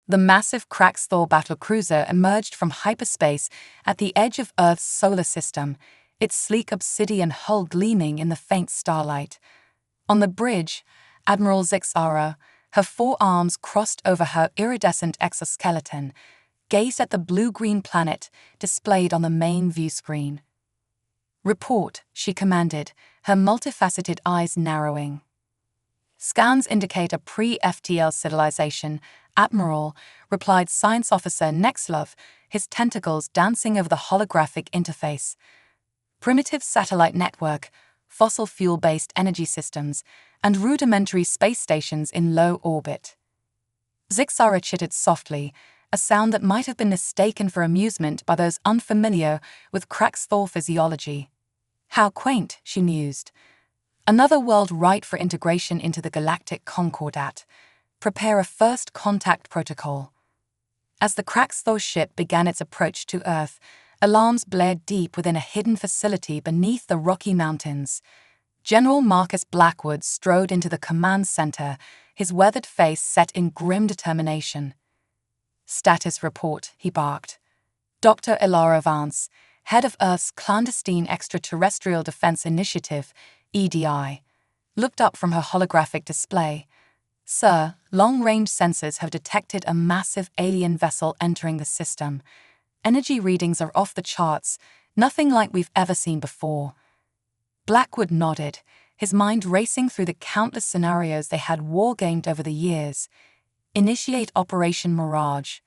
The massive Kraxthor battlecruiser emerged from hyperspace at the edge of Earth's solar system, its sleek obsidian hull gleaming in the faint starlight. On the bridge, Admiral Zixara, her forearms crossed over her iridescent exoskeleton, gazed at the blue-green planet displayed on the main view screen. "Report," she commanded, her multifaceted eyes narrowing. "Scans indicate a pre-FTL civilization, Admiral," replied Science Officer Nexlov, his tentacles dancing over the holographic interface. "Primitive satellite network, fossil fuel-based energy systems, and rudimentary space stations in low orbit." Zixara chittered softly, a sound that might have been mistaken for amusement by those unfamiliar with Kraxthor physiology. "How quaint," she mused. "Another world ripe for integration into the Galactic Concordat. Prepare a first contact protocol." As the Kraxthor ship began its approach to Earth, alarms blared deep within a hidden facility beneath the Rocky Mountains. General Marcus Blackwood strode into the command center, his weathered face set in grim determination. "Status report," he barked. Dr. Ilara Vance, head of Earth's Clandestine Extraterrestrial Defense Initiative, EDI, looked up from her holographic display. "Sir, long-range sensors have detected a massive alien vessel entering the system. Energy readings are off the charts, nothing like we've ever seen before." Blackwood nodded, his mind racing through the countless scenarios they had wargamed over the years. Initiate Operation Mirage.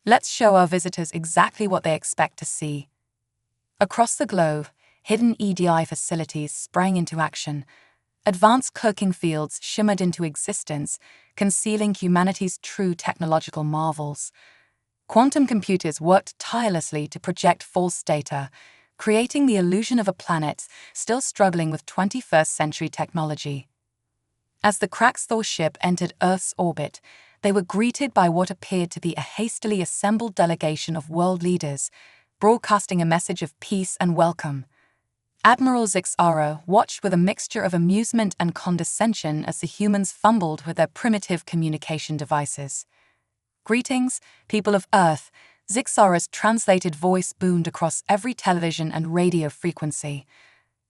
Let's show our visitors exactly what they expect to see. Across the globe, hidden EDI facilities sprang into action. Advanced cloaking fields shimmered into existence, concealing humanity's true technological marvels. Quantum computers worked tirelessly to project false data, creating the illusion of a planet still struggling with 21st-century technology. As the Kraxthor ship entered Earth's orbit, they were greeted by what appeared to be a hastily assembled delegation of world leaders, broadcasting a message of peace and welcome. Admiral Zixara watched with a mixture of amusement and condescension as the humans fumbled with their primitive communication devices. "Greetings, people of Earth," Zixara's translated voice boomed across every television and radio frequency.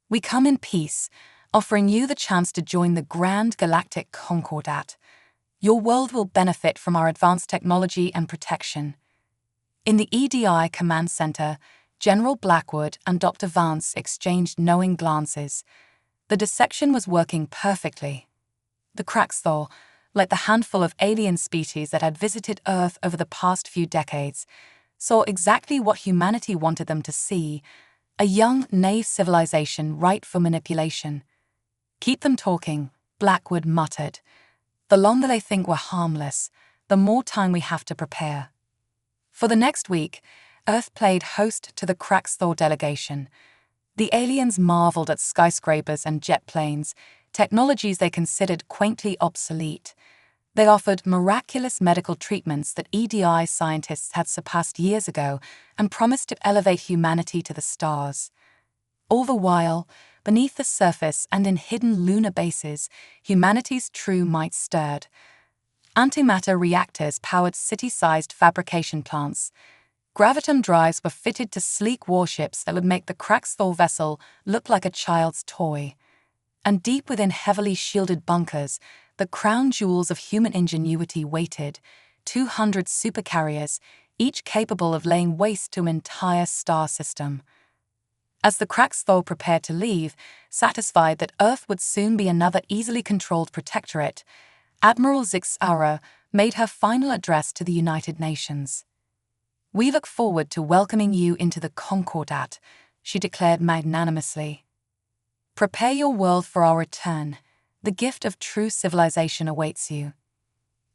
"We come in peace, offering you the chance to join the Grand Galactic Concordat. Your world will benefit from our advanced technology and protection." In the EDI Command Center, General Blackwood and Dr. Vance exchanged knowing glances. The dissection was working perfectly. The Kraxthor, like the handful of alien species that had visited Earth over the past few decades, saw exactly what humanity wanted them to see: a young, naive civilization ripe for manipulation. "Keep them talking," Blackwood muttered. "The longer they think we're harmless, the more time we have to prepare." For the next week, Earth played host to the Kraxthor delegation. The aliens marveled at skyscrapers and jet planes, technologies they considered quaintly obsolete. They offered miraculous medical treatments that EDI scientists had surpassed years ago and promised to elevate humanity to the stars. All the while, beneath the surface and in hidden lunar bases, humanity's true might stirred. Antimatter reactors powered city-sized fabrication plants. Graviton drives were fitted to sleek warships that would make the Kraxthor vessel look like a child's toy. And deep within heavily shielded bunkers, the crown jewels of human ingenuity waited: 200 supercarriers, each capable of laying waste to an entire star system. As the Kraxthor prepared to leave, satisfied that Earth would soon be another easily controlled protectorate, Admiral Zixara made her final address to the United Nations. "We look forward to welcoming you into the Concordat," she declared magnanimously. "Prepare your world for our return. The gift of true civilization awaits you."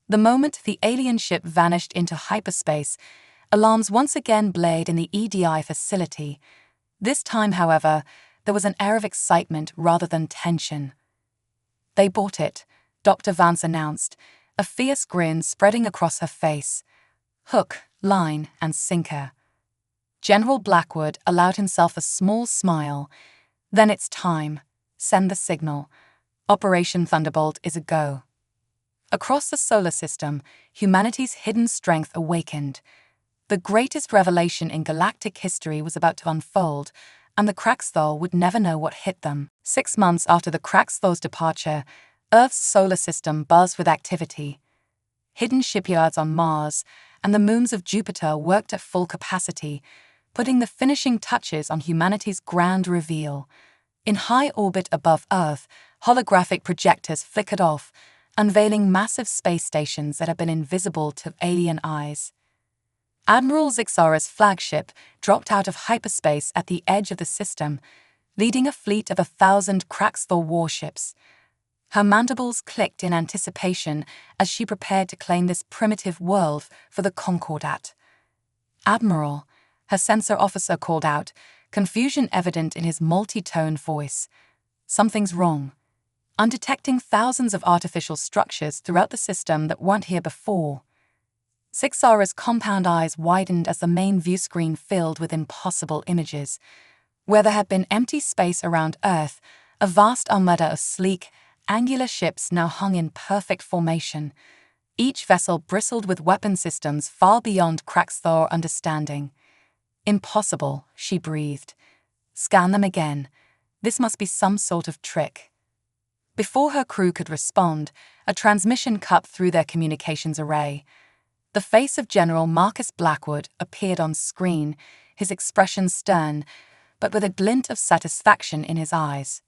The moment the alien ship vanished into hyperspace, alarms once again blared in the EDI facility. This time, however, there was an air of excitement rather than tension. "They bought it," Dr. Vance announced, a fierce grin spreading across her face. Hook, line, and sinker. General Blackwood allowed himself a small smile. "Then it's time. Send the signal. Operation Thunderbolt is a go." Across the solar system, humanity's hidden strength awakened. The greatest revelation in galactic history was about to unfold, and the Kraxthal would never know what hit them. 6 months after the Kraxthal's departure, Earth's solar system buzzed with activity. Hidden shipyards on Mars and the moons of Jupiter worked at full capacity, putting the finishing touches on humanity's grand reveal. In high orbit above Earth, holographic projectors flickered off, unveiling massive space stations that had been invisible to alien eyes. Admiral Zixara's flagship dropped out of hyperspace at the edge of the system, leading a fleet of 1,000 Kraxthal warships. Her mandibles clicked in anticipation as she prepared to claim this primitive world for the Concordat. "Admiral," her sensor officer called out, confusion evident in his multi-tone voice. "Something's wrong. I'm detecting thousands of artificial structures throughout the system that weren't here before." Zixara's compound eyes widened as the main view screen filled with impossible images. Where there had been empty space around Earth, a vast armada of sleek, angular ships now hung in perfect formation. Each vessel bristled with weapon systems far beyond Kraxthal understanding. "Impossible," she breathed. "Scan them again. This must be some sort of trick." Before her crew could respond, a transmission cut through their communications array. The face of General Marcus Blackwood appeared on screen, his expression stern, but with a glint of satisfaction in his eyes.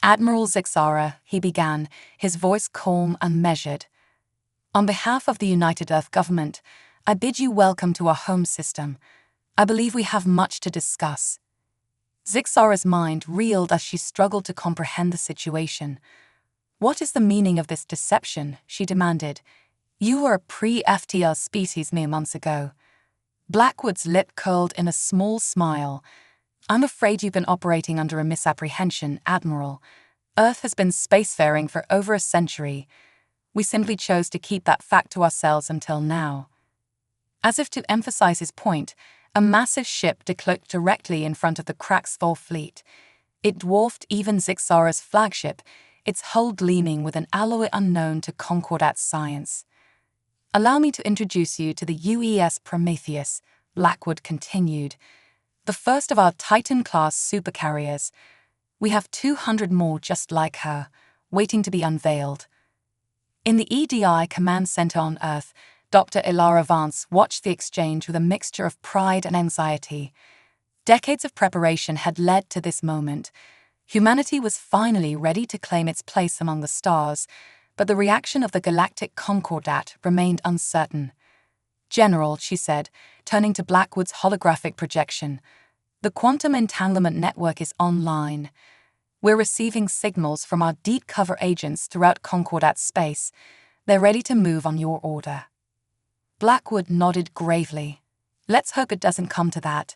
"Admiral Zixara," he began, his voice calm and measured. "On behalf of the United Earth Government, I bid you welcome to our home system. I believe we have much to discuss." Zixara's mind reeled as she struggled to comprehend the situation. "What is the meaning of this deception?" she demanded. "You were a pre-FTR species mere months ago." Blackwood's lip curled in a small smile. "I'm afraid you've been operating under a misapprehension, Admiral. Earth has been spacefaring for over a century. We simply chose to keep that fact to ourselves until now." As if to emphasize his point, a massive ship decloaked directly in front of the Kraxthal fleet. It dwarfed even Zixara's flagship, its hull gleaming with an alloy unknown to Concordat science. "Allow me to introduce you to the UES Prometheus," Blackwood continued. "The first of our Titan-class supercarriers. We have 200 more just like her, waiting to be unveiled." In the EDI command center on Earth, Dr. Ilara Vance watched the exchange with a mixture of pride and anxiety. Decades of preparation had led to this moment. Humanity was finally ready to claim its place among the stars, but the reaction of the Galactic Concordat remained uncertain. "General," she said, turning to Blackwood's holographic projection, "the quantum entanglement network is online. We're receiving signals from our deep cover agents throughout Concordat space. They're ready to move on your order." Blackwood nodded gravely. "Let's hope it doesn't come to that.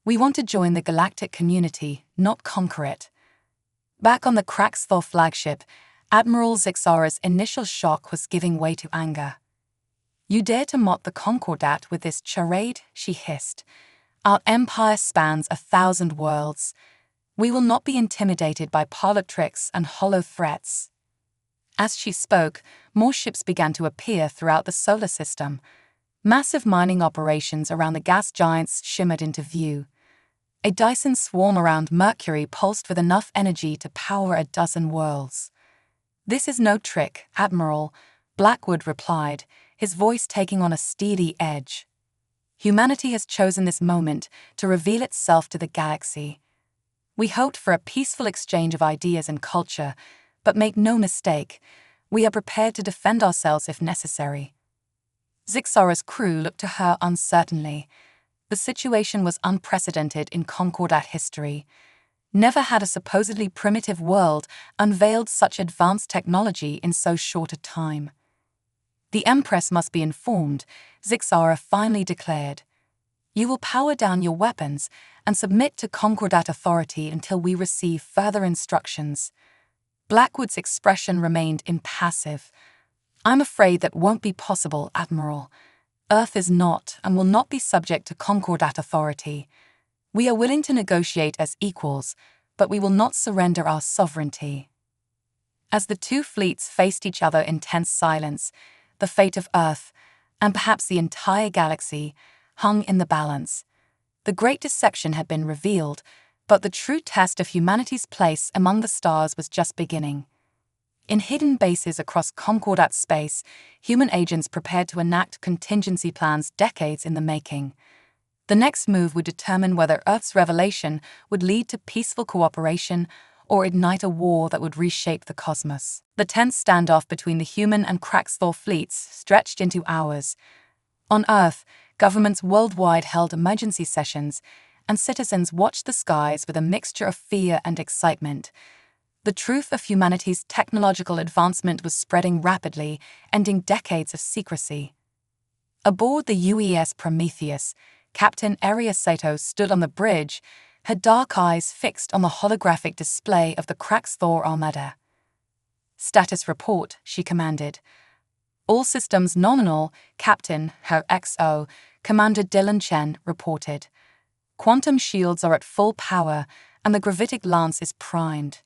We want to join the galactic community, not conquer it." Back on the Kraxthal flagship, Admiral Zixara's initial shock was giving way to anger. "You dare to mock the Concordat with this charade?" she hissed. "Our empire spans 1,000 worlds. We will not be intimidated by parlor tricks and hollow threats." As she spoke, more ships began to appear throughout the solar system. Massive mining operations around the gas giants shimmered into view. A Dyson swarm around Mercury pulsed with enough energy to power a dozen worlds. "This is no trick, Admiral," Blackwood replied, his voice taking on a steely edge. "Humanity has chosen this moment to reveal itself to the galaxy. We hoped for a peaceful exchange of ideas and culture, but make no mistake, we are prepared to defend ourselves if necessary." Zixara's crew looked to her uncertainly. The situation was unprecedented in Concordat history. Never had a supposedly primitive world unveiled such advanced technology in so short a time. "The Empress must be informed," Zixara finally declared. "You will power down your weapons and submit to Concordat authority until we receive further instructions." Blackwood's expression remained impassive. "I'm afraid that won't be possible, Admiral. Earth is not and will not be subject to Concordat authority. We are willing to negotiate as equals, but we will not surrender our sovereignty." As the two fleets faced each other in tense silence, the fate of Earth, and perhaps the entire galaxy, hung in the balance. The great deception had been revealed, but the true test of humanity's place among the stars was just beginning. In hidden bases across Concordat space, human agents prepared to enact contingency plans decades in the making. The next move would determine whether Earth's revelation would lead to peaceful cooperation or ignite a war that would reshape the cosmos. The tense standoff between the human and Kraxthor fleets stretched into hours. On Earth, governments worldwide held emergency sessions, and citizens watched the skies with a mixture of fear and excitement. The truth of humanity's technological advancement was spreading rapidly, ending decades of secrecy. Aboard the UES Prometheus, Captain Arias Sato stood on the bridge, her dark eyes fixed on the holographic display of the Kraxthor Armada. "Status report," she commanded. "All systems nominal," Captain, her XO, Commander Dylan Chen, reported. "Quantum shields are at full power, and the gravitic lance is primed.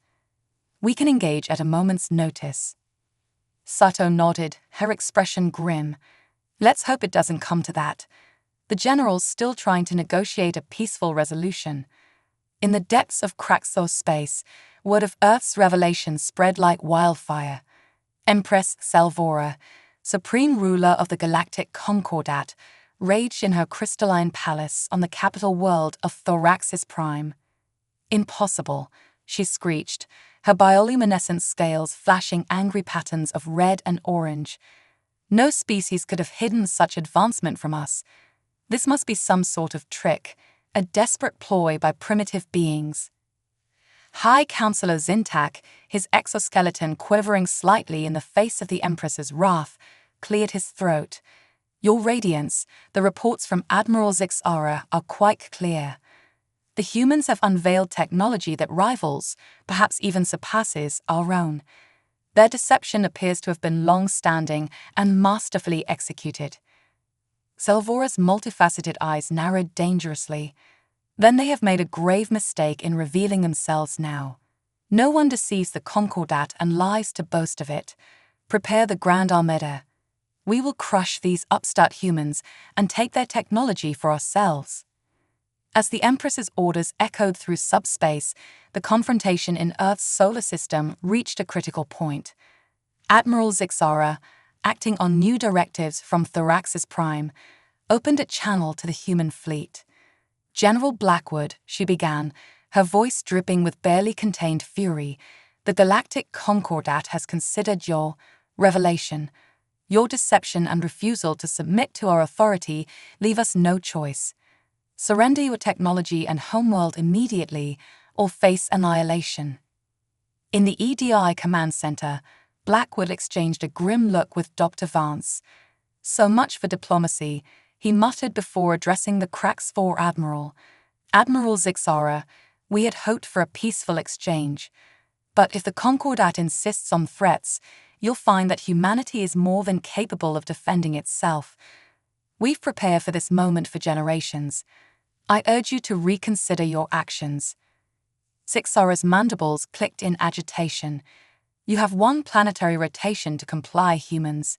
We can engage at a moment's notice." Sato nodded, her expression grim. "Let's hope it doesn't come to that. The general's still trying to negotiate a peaceful resolution." In the depths of Kraxthor space, word of Earth's revelation spread like wildfire. Empress Salvora, supreme ruler of the Galactic Concordat, raged in her crystalline palace on the capital world of Thoraxis Prime. "Impossible," she screeched, her bioluminescent scales flashing angry patterns of red and orange. "No species could have hidden such advancement from us. This must be some sort of trick, a desperate ploy by primitive beings." High Counselor Zintak, his exoskeleton quivering slightly in the face of the Empress's wrath, cleared his throat. "Your Radiance, the reports from Admiral Zixara are quite clear. The humans have unveiled technology that rivals, perhaps even surpasses, our own. Their deception appears to have been long-standing and masterfully executed." Salvora's multifaceted eyes narrowed dangerously. "Then they have made a grave mistake in revealing themselves now. No one deceives the Concordat and lies to boast of it. Prepare the Grand Armada. We will crush these upstart humans and take their technology for ourselves." As the Empress's orders echoed through subspace, the confrontation in Earth's solar system reached a critical point. Admiral Zixara, acting on new directives from Thoraxis Prime, opened a channel to the human fleet. "General Blackwood," she began, her voice dripping with barely contained fury, "the Galactic Concordat has considered your revelation. Your deception and refusal to submit to our authority leave us no choice. Surrender your technology and homeworld immediately, or face annihilation." In the EDI command center, Blackwood exchanged a grim look with Dr. Vance. "So much for diplomacy," he muttered before addressing the Kraxthor Admiral. "Admiral Zixara, we had hoped for a peaceful exchange. But if the Concordat insists on threats, you'll find that humanity is more than capable of defending itself. We've prepared for this moment for generations. I urge you to reconsider your actions." Zixara's mandibles clicked in agitation. "You have one planetary rotation to comply, humans.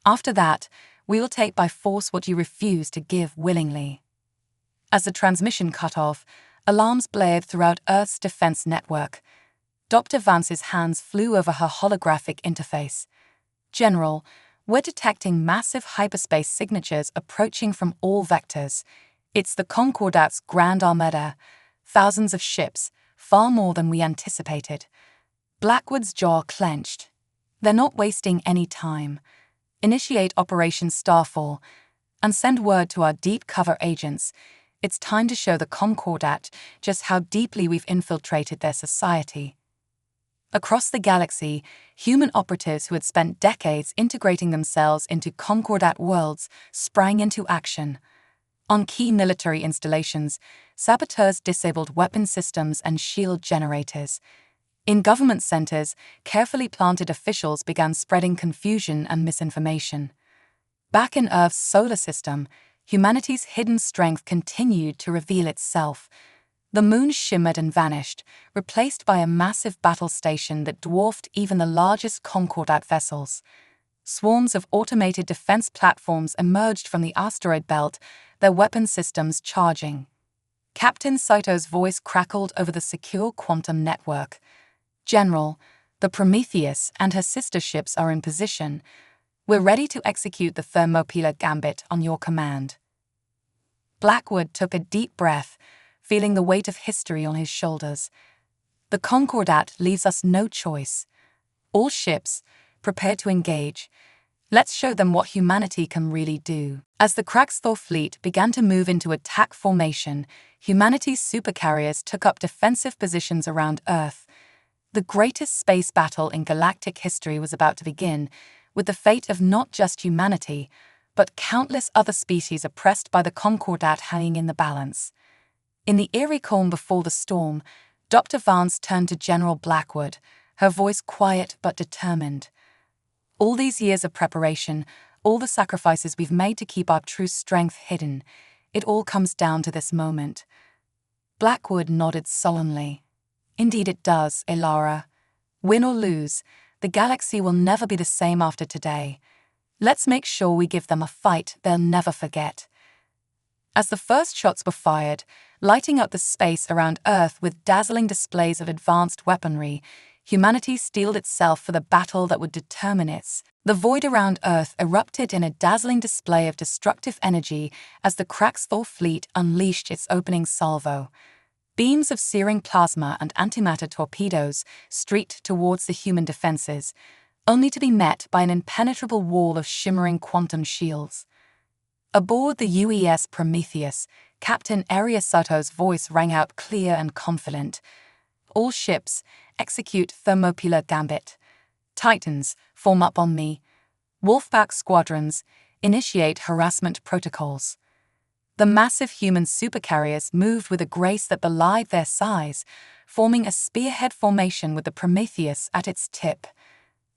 After that, we will take by force what you refuse to give willingly." As the transmission cut off, alarms blared throughout Earth's defense network. Dr. Vance's hands flew over her holographic interface. "General, we're detecting massive hyperspace signatures approaching from all vectors. It's the Concordat's Grand Armada. Thousands of ships, far more than we anticipated." Blackwood's jaw clenched. "They're not wasting any time. Initiate Operation Starfall and send word to our deep cover agents. It's time to show the Concordat just how deeply we've infiltrated their society." Across the galaxy, human operatives who had spent decades integrating themselves into Concordat worlds sprang into action. On key military installations, saboteurs disabled weapon systems and shield generators. In government centers, carefully planted officials began spreading confusion and misinformation. Back in Earth's solar system, humanity's hidden strength continued to reveal itself. The moon shimmered and vanished, replaced by a massive battle station that dwarfed even the largest Concordat vessels. Swarms of automated defense platforms emerged from the asteroid belt, their weapon systems charging. Captain Saito's voice crackled over the secure quantum network. "General, the Prometheus and her sister ships are in position. We're ready to execute the Thermopylae Gambit on your command." Blackwood took a deep breath, feeling the weight of history on his shoulders. The Concordat leaves us no choice. All ships, prepare to engage. Let's show them what humanity can really do. As the Kraxthor fleet began to move into attack formation, humanity's supercarriers took up defensive positions around Earth. The greatest space battle in galactic history was about to begin, with the fate of not just humanity, but countless other species oppressed by the Concordat hanging in the balance. In the eerie calm before the storm, Dr. Vance turned to General Blackwood, her voice quiet but determined. "All these years of preparation, all the sacrifices we've made to keep our true strength hidden, it all comes down to this moment." Blackwood nodded sullenly. "Indeed it does, Elara. Win or lose, the galaxy will never be the same after today. Let's make sure we give them a fight they'll never forget." As the first shots were fired, lighting up the space around Earth with dazzling displays of advanced weaponry, humanity steeled itself for the battle that would determine its. The void around Earth erupted in a dazzling display of destructive energy as the Kraxthor fleet unleashed its opening salvo. Beams of searing plasma and antimatter torpedoes streaked towards the human defenses, only to be met by an impenetrable wall of shimmering quantum shields. Aboard the UES Prometheus, Captain Ariasato's voice rang out clear and confident. "All ships, execute Thermopylae Gambit. Titans, form up on me. Wolfpack squadrons, initiate harassment protocols." The massive human supercarriers moved with a grace that belied their size, forming a spearhead formation with the Prometheus at its tip.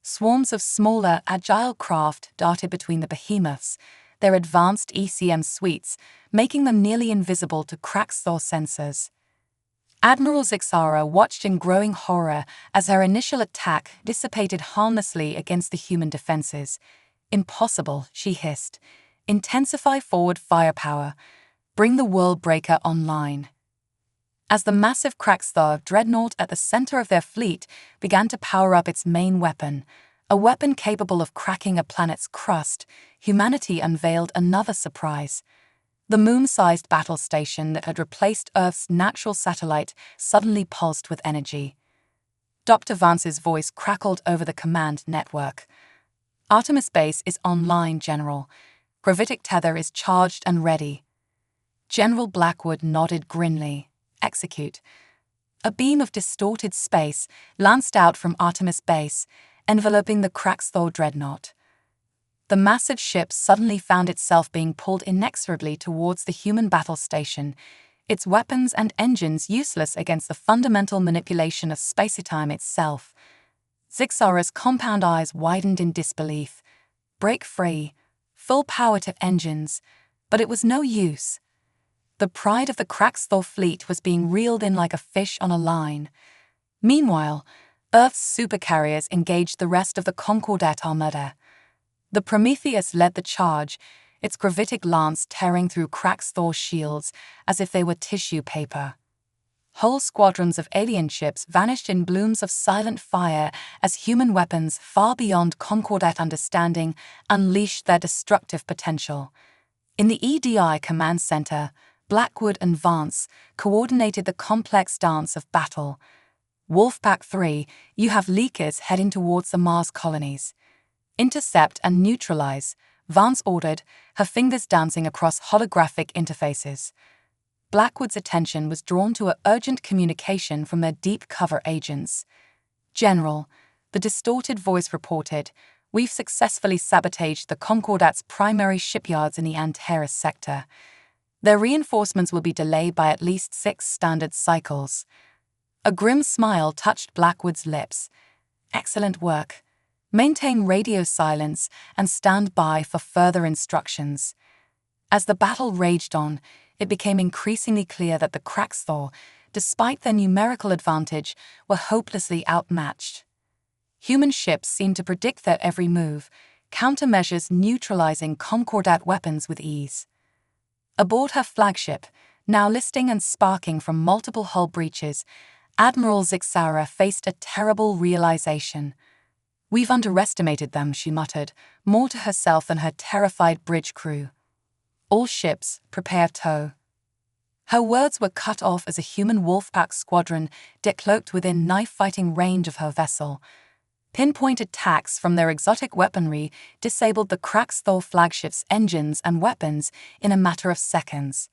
Swarms of smaller, agile craft darted between the behemoths, their advanced ECM suites making them nearly invisible to Kraxthor sensors. Admiral Zixara watched in growing horror as her initial attack dissipated harmlessly against the human defenses. "Impossible," she hissed. "Intensify forward firepower. Bring the World Breaker online." As the massive Kraxthor dreadnought at the center of their fleet began to power up its main weapon, a weapon capable of cracking a planet's crust, humanity unveiled another surprise. The moon-sized battle station that had replaced Earth's natural satellite suddenly pulsed with energy. Dr. Vance's voice crackled over the command network. "Artemis Base is online, General. Gravitic tether is charged and ready." General Blackwood nodded grimly. "Execute." A beam of distorted space lanced out from Artemis Base, enveloping the Kraxthor dreadnought. The massive ship suddenly found itself being pulled inexorably towards the human battle station, its weapons and engines useless against the fundamental manipulation of spacetime itself. Zixara's compound eyes widened in disbelief. Break free, full power to engines, but it was no use. The pride of the Kraxthor fleet was being reeled in like a fish on a line. Meanwhile, Earth's supercarriers engaged the rest of the Concordat armada. The Prometheus led the charge, its gravitic lance tearing through Kraxthor's shields as if they were tissue paper. Whole squadrons of alien ships vanished in blooms of silent fire as human weapons far beyond Concordat understanding unleashed their destructive potential. In the EDI command center, Blackwood and Vance coordinated the complex dance of battle. "Wolfpack 3, you have leakers heading towards the Mars colonies. Intercept and neutralize," Vance ordered, her fingers dancing across holographic interfaces. Blackwood's attention was drawn to an urgent communication from their deep cover agents. "General," the distorted voice reported, "we've successfully sabotaged the Concordat's primary shipyards in the Antares sector. Their reinforcements will be delayed by at least 6 standard cycles." A grim smile touched Blackwood's lips. "Excellent work. Maintain radio silence and stand by for further instructions." As the battle raged on, it became increasingly clear that the Kraxthor, despite their numerical advantage, were hopelessly outmatched. Human ships seemed to predict their every move, countermeasures neutralizing Concordat weapons with ease. Aboard her flagship, now listing and sparking from multiple hull breaches, Admiral Zixara faced a terrible realization. "We've underestimated them," she muttered, more to herself than her terrified bridge crew. "All ships, prepare tow." Her words were cut off as a human wolfpack squadron decloaked within knife-fighting range of her vessel. Pinpoint attacks from their exotic weaponry disabled the Kraxthor flagship's engines and weapons in a matter of seconds.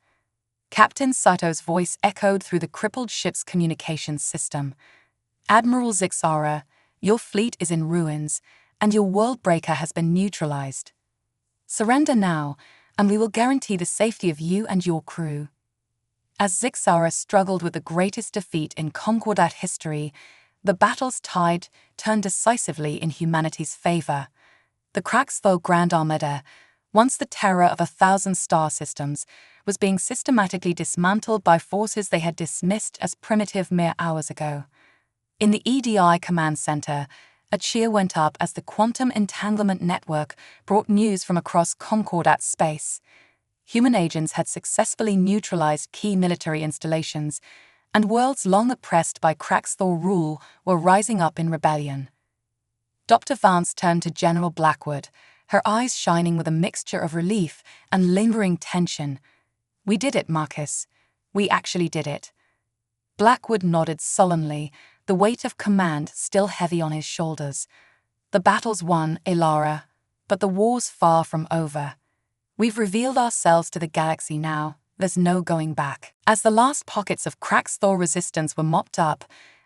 Captain Sato's voice echoed through the crippled ship's communications system. "Admiral Zixara, your fleet is in ruins, and your world-breaker has been neutralized. Surrender now, and we will guarantee the safety of you and your crew." As Zixara struggled with the greatest defeat in Concordat history, the battle's tide turned decisively in humanity's favor. The Kraxthor Grand Armada, once the terror of 1,000 star systems, was being systematically dismantled by forces they had dismissed as primitive mere hours ago. In the EDI command center, a cheer went up as the Quantum Entanglement Network brought news from across Concordat space. Human agents had successfully neutralized key military installations, and worlds long oppressed by Kraxthor rule were rising up in rebellion. Dr. Vance turned to General Blackwood, her eyes shining with a mixture of relief and lingering tension. "We did it, Marcus. We actually did it." Blackwood nodded sullenly, the weight of command still heavy on his shoulders. "The battle's won, Elara, but the war's far from over. We've revealed ourselves to the galaxy now. There's no going back." As the last pockets of Kraxthor resistance were mopped up,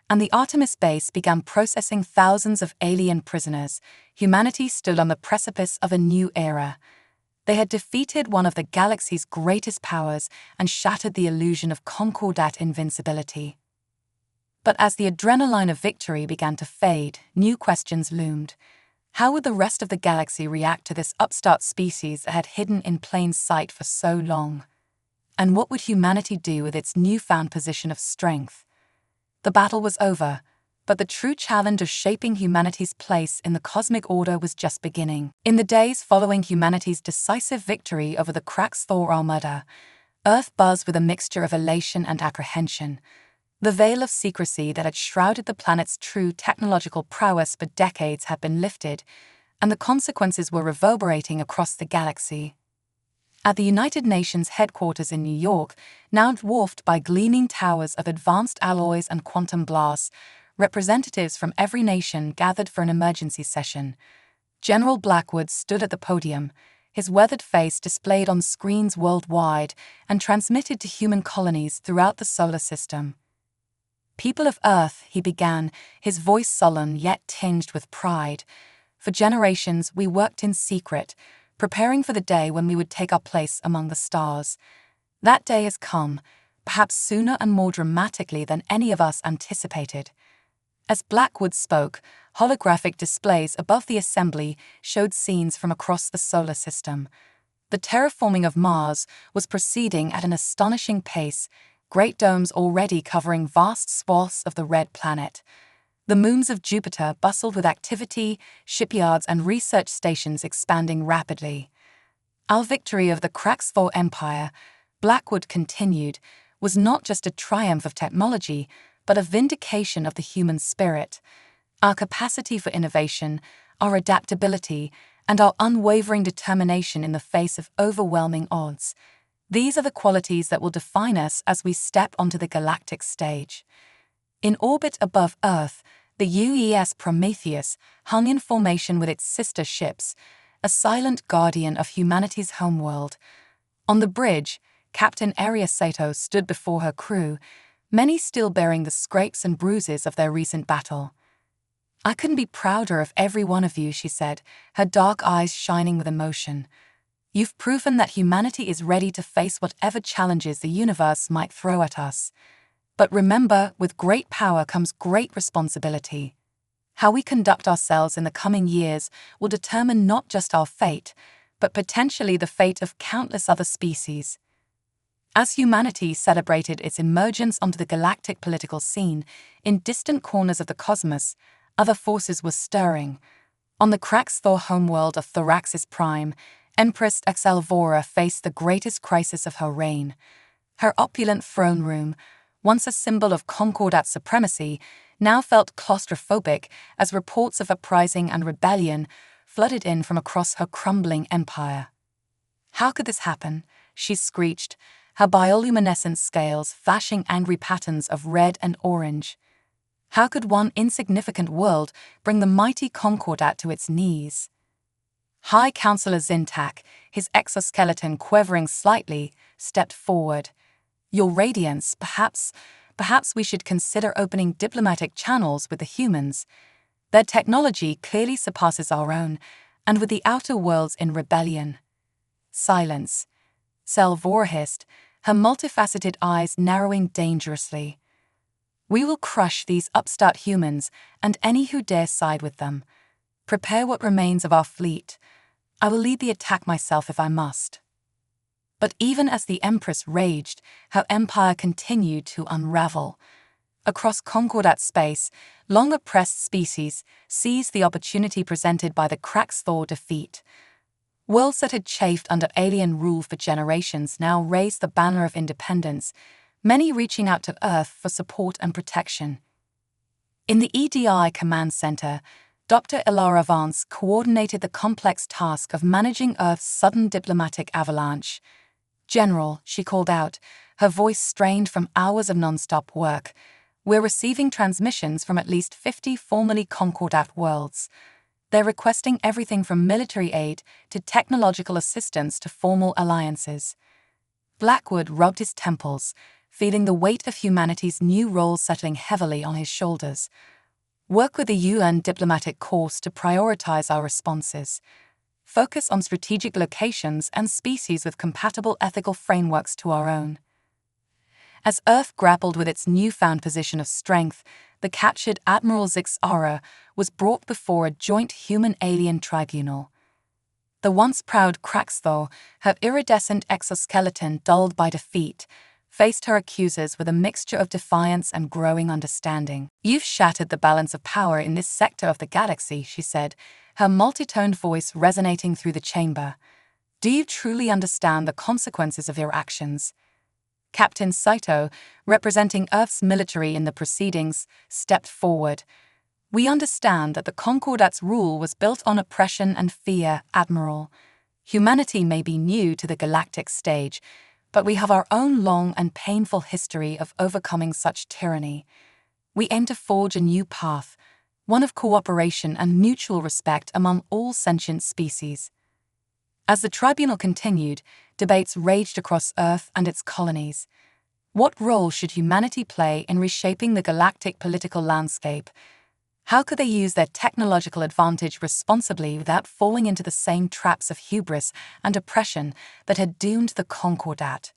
and the Artemis base began processing thousands of alien prisoners, humanity stood on the precipice of a new era. They had defeated one of the galaxy's greatest powers and shattered the illusion of Concordat invincibility. But as the adrenaline of victory began to fade, new questions loomed. How would the rest of the galaxy react to this upstart species that had hidden in plain sight for so long? And what would humanity do with its newfound position of strength? The battle was over, but the true challenge of shaping humanity's place in the cosmic order was just beginning. In the days following humanity's decisive victory over the Kraxthor Armada, Earth buzzed with a mixture of elation and apprehension. The veil of secrecy that had shrouded the planet's true technological prowess for decades had been lifted, and the consequences were reverberating across the galaxy. At the United Nations headquarters in New York, now dwarfed by gleaming towers of advanced alloys and quantum blasts, representatives from every nation gathered for an emergency session. General Blackwood stood at the podium, his weathered face displayed on screens worldwide and transmitted to human colonies throughout the solar system. "People of Earth," he began, his voice sullen yet tinged with pride. "For generations we worked in secret, preparing for the day when we would take our place among the stars. That day has come, perhaps sooner and more dramatically than any of us anticipated." As Blackwood spoke, holographic displays above the assembly showed scenes from across the solar system. The terraforming of Mars was proceeding at an astonishing pace, great domes already covering vast swaths of the red planet. The moons of Jupiter bustled with activity, shipyards and research stations expanding rapidly. "Our victory of the Kraxthor Empire," Blackwood continued, "was not just a triumph of technology, but a vindication of the human spirit. Our capacity for innovation, our adaptability, and our unwavering determination in the face of overwhelming odds. These are the qualities that will define us as we step onto the galactic stage." In orbit above Earth, the UES Prometheus hung in formation with its sister ships, a silent guardian of humanity's homeworld. On the bridge, Captain Aria Sato stood before her crew, many still bearing the scrapes and bruises of their recent battle. "I couldn't be prouder of every one of you," she said, her dark eyes shining with emotion. "You've proven that humanity is ready to face whatever challenges the universe might throw at us. But remember, with great power comes great responsibility. How we conduct ourselves in the coming years will determine not just our fate, but potentially the fate of countless other species." As humanity celebrated its emergence onto the galactic political scene, in distant corners of the cosmos, other forces were stirring. On the Kraxthor homeworld of Thoraxis Prime, Empress Exalvora faced the greatest crisis of her reign. Her opulent throne room, once a symbol of Concordat supremacy, now felt claustrophobic as reports of uprising and rebellion flooded in from across her crumbling empire. "How could this happen?" she screeched, her bioluminescent scales flashing angry patterns of red and orange. How could one insignificant world bring the mighty Concordat to its knees? High Counselor Zintak, his exoskeleton quivering slightly, stepped forward. "Your Radiance, perhaps we should consider opening diplomatic channels with the humans. Their technology clearly surpasses our own, and with the outer worlds in rebellion." Silence. Salvor hissed, her multifaceted eyes narrowing dangerously. "We will crush these upstart humans and any who dare side with them. Prepare what remains of our fleet. I will lead the attack myself if I must." But even as the Empress raged, her empire continued to unravel. Across Concordat space, long-oppressed species seized the opportunity presented by the Kraxthor defeat. Worlds that had chafed under alien rule for generations now raised the banner of independence, many reaching out to Earth for support and protection. In the EDI Command Center, Dr. Ilara Vance coordinated the complex task of managing Earth's sudden diplomatic avalanche. "General," she called out, her voice strained from hours of non-stop work, "we're receiving transmissions from at least 50 formerly Concordat worlds. They're requesting everything from military aid to technological assistance to formal alliances." Blackwood rubbed his temples, feeling the weight of humanity's new role settling heavily on his shoulders. "Work with the UN diplomatic corps to prioritize our responses. Focus on strategic locations and species with compatible ethical frameworks to our own." As Earth grappled with its newfound position of strength, the captured Admiral Zixara was brought before a joint human-alien tribunal. The once proud Kraxthor, her iridescent exoskeleton dulled by defeat, faced her accusers with a mixture of defiance and growing understanding. "You've shattered the balance of power in this sector of the galaxy," she said, her multi-toned voice resonating through the chamber. "Do you truly understand the consequences of your actions?" Captain Saito, representing Earth's military in the proceedings, stepped forward. "We understand that the Concordat's rule was built on oppression and fear, Admiral. Humanity may be new to the galactic stage, but we have our own long and painful history of overcoming such tyranny. We aim to forge a new path, one of cooperation and mutual respect among all sentient species." As the tribunal continued, debates raged across Earth and its colonies. What role should humanity play in reshaping the galactic political landscape? How could they use their technological advantage responsibly without falling into the same traps of hubris and oppression that had doomed the Concordat?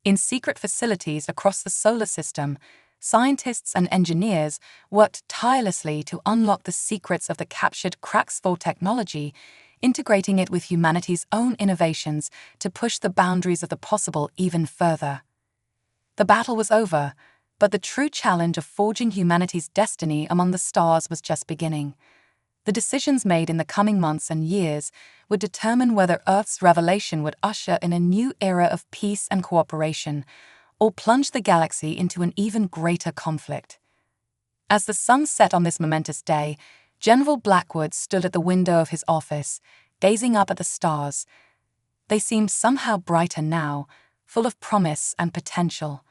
In secret facilities across the solar system, scientists and engineers worked tirelessly to unlock the secrets of the captured Kraxthor technology, integrating it with humanity's own innovations to push the boundaries of the possible even further. The battle was over, but the true challenge of forging humanity's destiny among the stars was just beginning. The decisions made in the coming months and years would determine whether Earth's revelation would usher in a new era of peace and cooperation, or plunge the galaxy into an even greater conflict. As the sun set on this momentous day, General Blackwood stood at the window of his office, gazing up at the stars. They seemed somehow brighter now, full of promise and potential.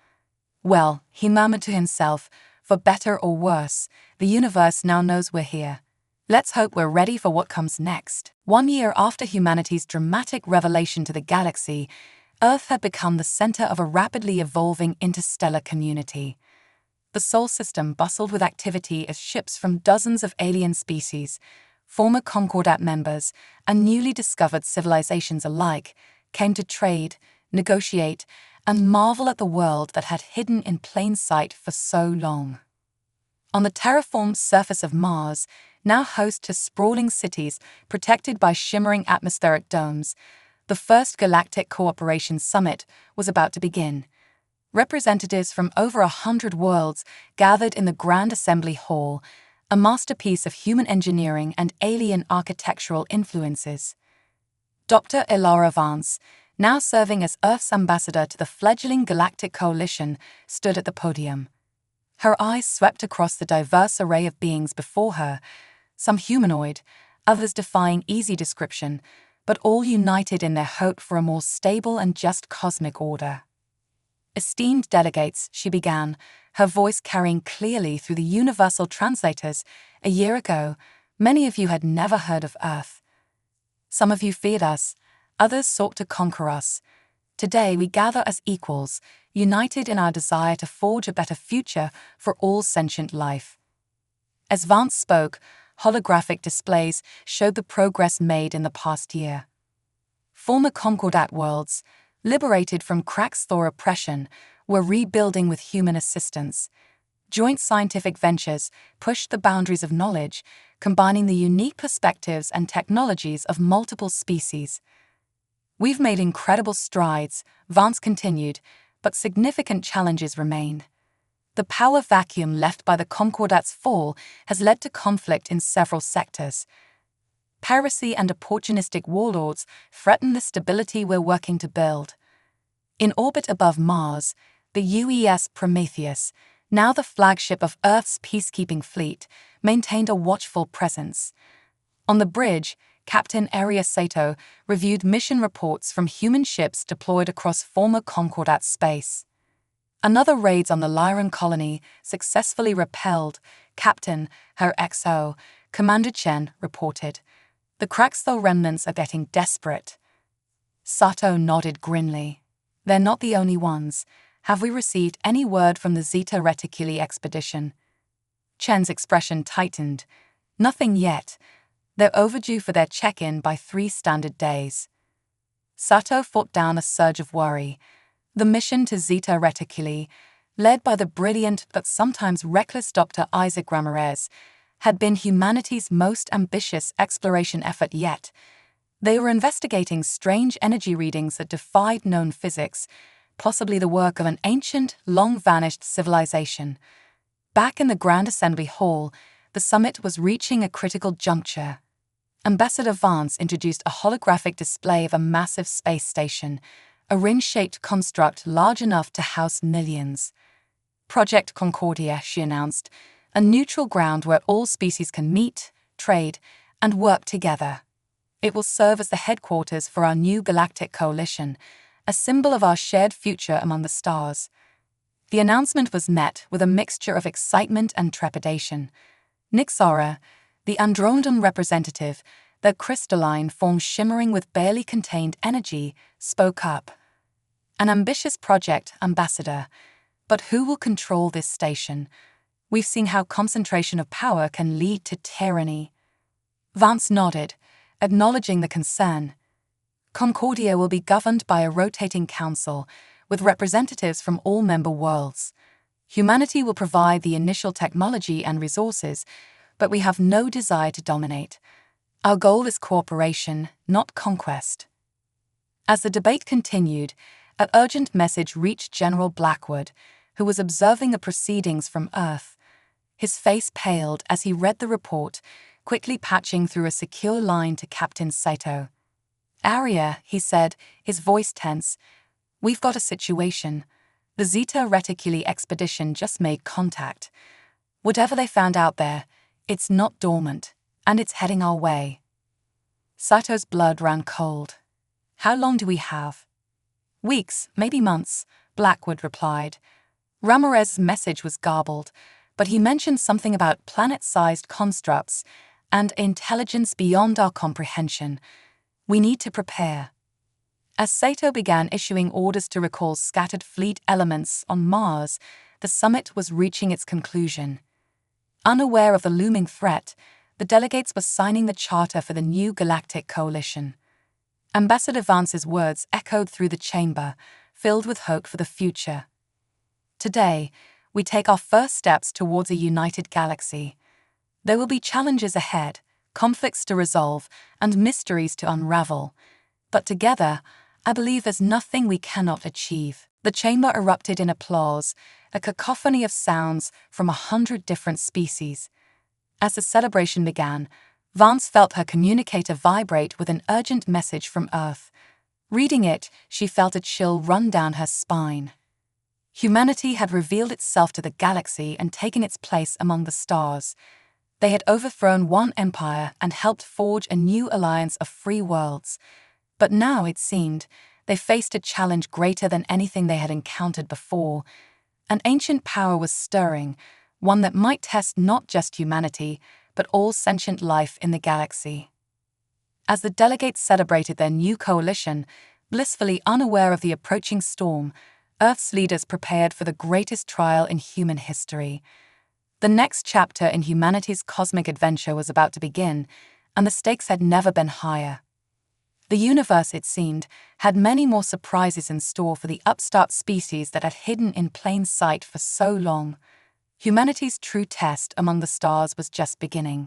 "Well," he murmured to himself, "for better or worse, the universe now knows we're here. Let's hope we're ready for what comes next." 1 year after humanity's dramatic revelation to the galaxy, Earth had become the center of a rapidly evolving interstellar community. The Sol system bustled with activity as ships from dozens of alien species, former Concordat members, and newly discovered civilizations alike came to trade, negotiate, and marvel at the world that had hidden in plain sight for so long. On the terraformed surface of Mars, now host to sprawling cities protected by shimmering atmospheric domes, The first Galactic Cooperation Summit was about to begin. Representatives from over 100 worlds gathered in the Grand Assembly Hall, a masterpiece of human engineering and alien architectural influences. Dr. Ilara Vance, now serving as Earth's ambassador to the fledgling Galactic Coalition, stood at the podium. Her eyes swept across the diverse array of beings before her, some humanoid, others defying easy description, but all united in their hope for a more stable and just cosmic order. Esteemed delegates, she began, her voice carrying clearly through the universal translators. A year ago, many of you had never heard of Earth. Some of you feared us, others sought to conquer us. Today we gather as equals, united in our desire to forge a better future for all sentient life. As Vance spoke, holographic displays showed the progress made in the past year. Former Concordat worlds, liberated from Kraxthor oppression, were rebuilding with human assistance. Joint scientific ventures pushed the boundaries of knowledge, combining the unique perspectives and technologies of multiple species. We've made incredible strides, Vance continued, but significant challenges remain. The power vacuum left by the Concordat's fall has led to conflict in several sectors. Piracy and opportunistic warlords threaten the stability we're working to build. In orbit above Mars, the UES Prometheus, now the flagship of Earth's peacekeeping fleet, maintained a watchful presence. On the bridge, Captain Aria Sato reviewed mission reports from human ships deployed across former Concordat space. Another raids on the Lyran colony successfully repelled, Captain, her XO, Commander Chen, reported. The Kraxthor remnants are getting desperate. Sato nodded grimly. They're not the only ones. Have we received any word from the Zeta Reticuli expedition? Chen's expression tightened. Nothing yet. They're overdue for their check-in by 3 standard days. Sato fought down a surge of worry. The mission to Zeta Reticuli, led by the brilliant but sometimes reckless Dr. Isaac Ramirez, had been humanity's most ambitious exploration effort yet. They were investigating strange energy readings that defied known physics, possibly the work of an ancient, long-vanished civilization. Back in the Grand Assembly Hall, the summit was reaching a critical juncture. Ambassador Vance introduced a holographic display of a massive space station, a ring-shaped construct large enough to house millions. Project Concordia, she announced, a neutral ground where all species can meet, trade, and work together. It will serve as the headquarters for our new Galactic Coalition, a symbol of our shared future among the stars. The announcement was met with a mixture of excitement and trepidation. Nixara, the Andromedan representative, their crystalline form shimmering with barely contained energy, spoke up. An ambitious project, Ambassador. But who will control this station? We've seen how concentration of power can lead to tyranny. Vance nodded, acknowledging the concern. Concordia will be governed by a rotating council, with representatives from all member worlds. Humanity will provide the initial technology and resources, but we have no desire to dominate. Our goal is cooperation, not conquest. As the debate continued, an urgent message reached General Blackwood, who was observing the proceedings from Earth. His face paled as he read the report, quickly patching through a secure line to Captain Sato. Aria, he said, his voice tense, we've got a situation. The Zeta Reticuli expedition just made contact. Whatever they found out there, it's not dormant, and it's heading our way. Sato's blood ran cold. How long do we have? Weeks, maybe months, Blackwood replied. Ramirez's message was garbled, but he mentioned something about planet-sized constructs and intelligence beyond our comprehension. We need to prepare. As Sato began issuing orders to recall scattered fleet elements on Mars, the summit was reaching its conclusion. Unaware of the looming threat, the delegates were signing the charter for the new Galactic Coalition. Ambassador Vance's words echoed through the chamber, filled with hope for the future. Today, we take our first steps towards a united galaxy. There will be challenges ahead, conflicts to resolve, and mysteries to unravel. But together, I believe there's nothing we cannot achieve. The chamber erupted in applause, a cacophony of sounds from 100 different species. As the celebration began, Vance felt her communicator vibrate with an urgent message from Earth. Reading it, she felt a chill run down her spine. Humanity had revealed itself to the galaxy and taken its place among the stars. They had overthrown one empire and helped forge a new alliance of free worlds. But now, it seemed, they faced a challenge greater than anything they had encountered before. An ancient power was stirring, one that might test not just humanity, but all sentient life in the galaxy. As the delegates celebrated their new coalition, blissfully unaware of the approaching storm, Earth's leaders prepared for the greatest trial in human history. The next chapter in humanity's cosmic adventure was about to begin, and the stakes had never been higher. The universe, it seemed, had many more surprises in store for the upstart species that had hidden in plain sight for so long. Humanity's true test among the stars was just beginning.